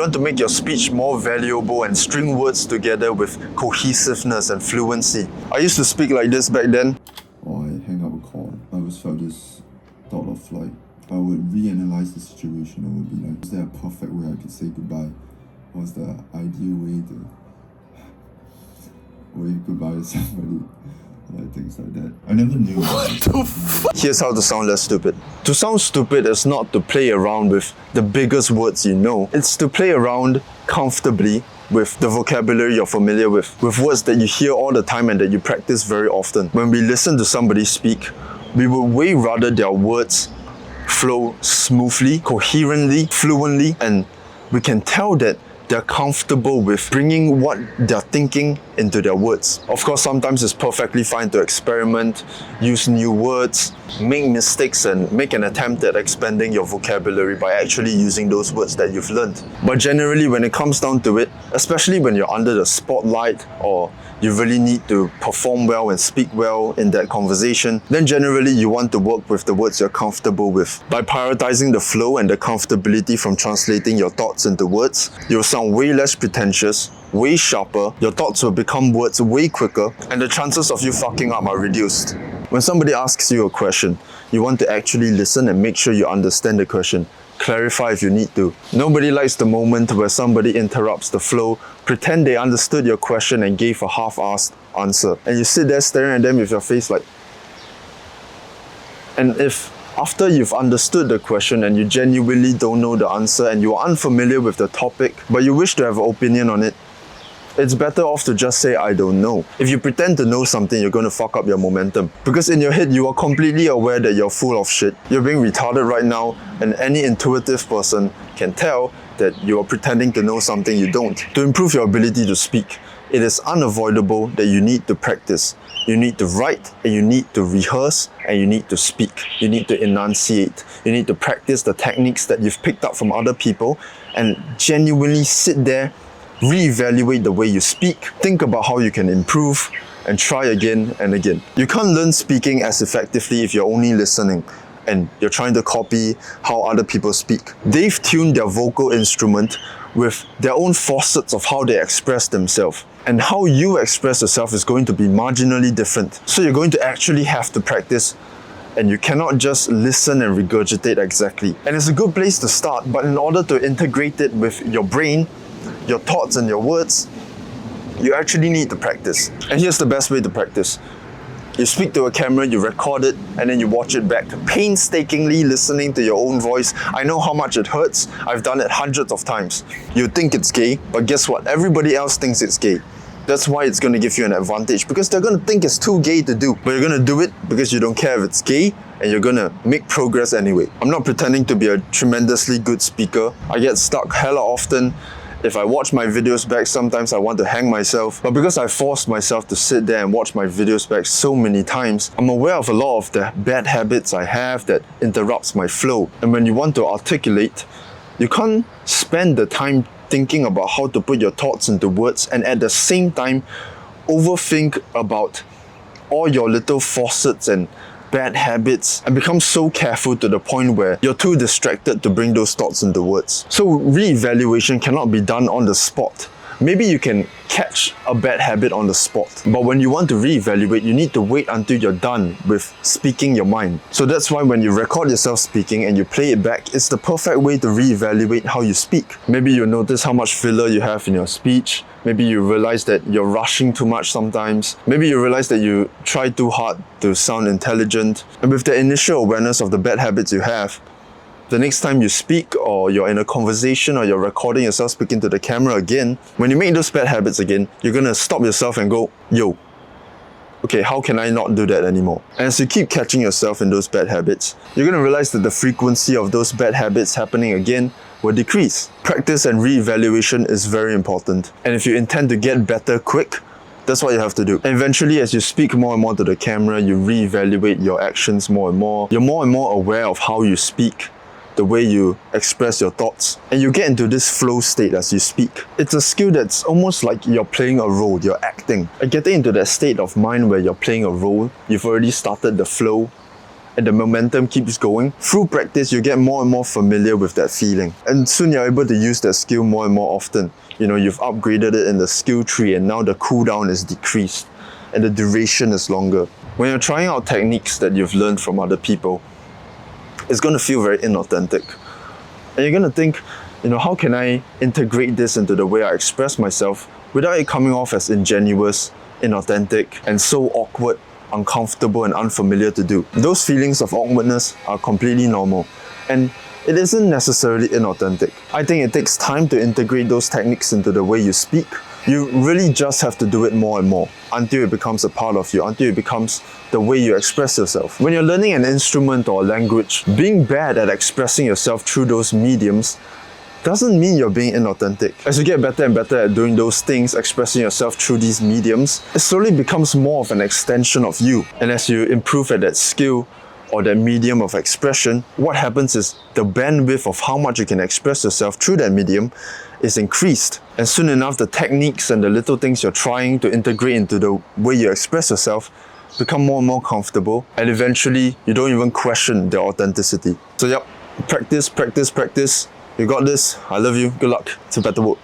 You want to make your speech more valuable and string words together with cohesiveness and fluency. I used to speak like this back then. Or I hang up a call, I always felt this thought of like, I would reanalyze the situation. I would be like, is there a perfect way I could say goodbye? What's the ideal way to wave goodbye to somebody? Like things like that. I never knew. What the fuck? Here's how to sound less stupid. To sound stupid is not to play around with the biggest words you know. It's to play around comfortably with the vocabulary you're familiar with words that you hear all the time and that you practice very often. When we listen to somebody speak, we would way rather their words flow smoothly, coherently, fluently, and we can tell that they're comfortable with bringing what they're thinking into their words. Of course, sometimes it's perfectly fine to experiment, use new words, make mistakes and make an attempt at expanding your vocabulary by actually using those words that you've learned. But generally, when it comes down to it, especially when you're under the spotlight or you really need to perform well and speak well in that conversation, then generally you want to work with the words you're comfortable with. By prioritizing the flow and the comfortability from translating your thoughts into words, you'll sound way less pretentious, way sharper, your thoughts will become words way quicker, and the chances of you fucking up are reduced. When somebody asks you a question, you want to actually listen and make sure you understand the question. Clarify if you need to. Nobody likes the moment where somebody interrupts the flow, pretend they understood your question and gave a half-assed answer. And you sit there staring at them with your face like... And if after you've understood the question and you genuinely don't know the answer and you are unfamiliar with the topic, but you wish to have an opinion on it, it's better off to just say, I don't know. If you pretend to know something, you're going to fuck up your momentum. Because in your head, you are completely aware that you're full of shit. You're being retarded right now, and any intuitive person can tell that you are pretending to know something you don't. To improve your ability to speak, it is unavoidable that you need to practice. You need to write, and you need to rehearse, and you need to speak. You need to enunciate. You need to practice the techniques that you've picked up from other people and genuinely sit there, reevaluate the way you speak, think about how you can improve, and try again and again. You can't learn speaking as effectively if you're only listening and you're trying to copy how other people speak. They've tuned their vocal instrument with their own facets of how they express themselves. And how you express yourself is going to be marginally different. So you're going to actually have to practice, and you cannot just listen and regurgitate exactly. And it's a good place to start, but in order to integrate it with your brain, your thoughts and your words, you actually need to practice. And here's the best way to practice. You speak to a camera, you record it, and then you watch it back, painstakingly listening to your own voice. I know how much it hurts. I've done it hundreds of times. You think it's gay, but guess what? Everybody else thinks it's gay. That's why it's going to give you an advantage, because they're going to think it's too gay to do. But you're going to do it because you don't care if it's gay, and you're going to make progress anyway. I'm not pretending to be a tremendously good speaker. I get stuck hella often. If I watch my videos back, sometimes I want to hang myself. But because I forced myself to sit there and watch my videos back so many times, I'm aware of a lot of the bad habits I have that interrupts my flow. And when you want to articulate, you can't spend the time thinking about how to put your thoughts into words and at the same time overthink about all your little facets and bad habits and become so careful to the point where you're too distracted to bring those thoughts into words. So re-evaluation cannot be done on the spot. Maybe you can catch a bad habit on the spot, but when you want to re-evaluate, you need to wait until you're done with speaking your mind. So that's why when you record yourself speaking and you play it back, it's the perfect way to re-evaluate how you speak. Maybe you notice how much filler you have in your speech. Maybe you realize that you're rushing too much sometimes. Maybe you realize that you try too hard to sound intelligent. And with the initial awareness of the bad habits you have, the next time you speak or you're in a conversation or you're recording yourself speaking to the camera again, when you make those bad habits again, you're gonna stop yourself and go, yo, okay, how can I not do that anymore? And as you keep catching yourself in those bad habits, you're gonna realize that the frequency of those bad habits happening again will decrease. Practice and re-evaluation is very important. And if you intend to get better quick, that's what you have to do. And eventually, as you speak more and more to the camera, you re-evaluate your actions more and more. You're more and more aware of how you speak, the way you express your thoughts, and you get into this flow state as you speak. It's a skill that's almost like you're playing a role, you're acting. And getting into that state of mind where you're playing a role, you've already started the flow, and the momentum keeps going, through practice you get more and more familiar with that feeling. And soon you're able to use that skill more and more often. You know, you've upgraded it in the skill tree and now the cooldown is decreased and the duration is longer. When you're trying out techniques that you've learned from other people, it's going to feel very inauthentic. And you're going to think, you know, how can I integrate this into the way I express myself without it coming off as ingenuous, inauthentic, and so awkward, uncomfortable, and unfamiliar to do. Those feelings of awkwardness are completely normal, and it isn't necessarily inauthentic. I think it takes time to integrate those techniques into the way you speak. You really just have to do it more and more until it becomes a part of you, until it becomes the way you express yourself. When you're learning an instrument or a language, being bad at expressing yourself through those mediums doesn't mean you're being inauthentic. As you get better and better at doing those things, expressing yourself through these mediums, it slowly becomes more of an extension of you. And as you improve at that skill or that medium of expression, what happens is the bandwidth of how much you can express yourself through that medium is increased. And soon enough, the techniques and the little things you're trying to integrate into the way you express yourself become more and more comfortable, and eventually you don't even question their authenticity. So yep, practice, practice, practice. You got this. I love you. Good luck. It's a better work.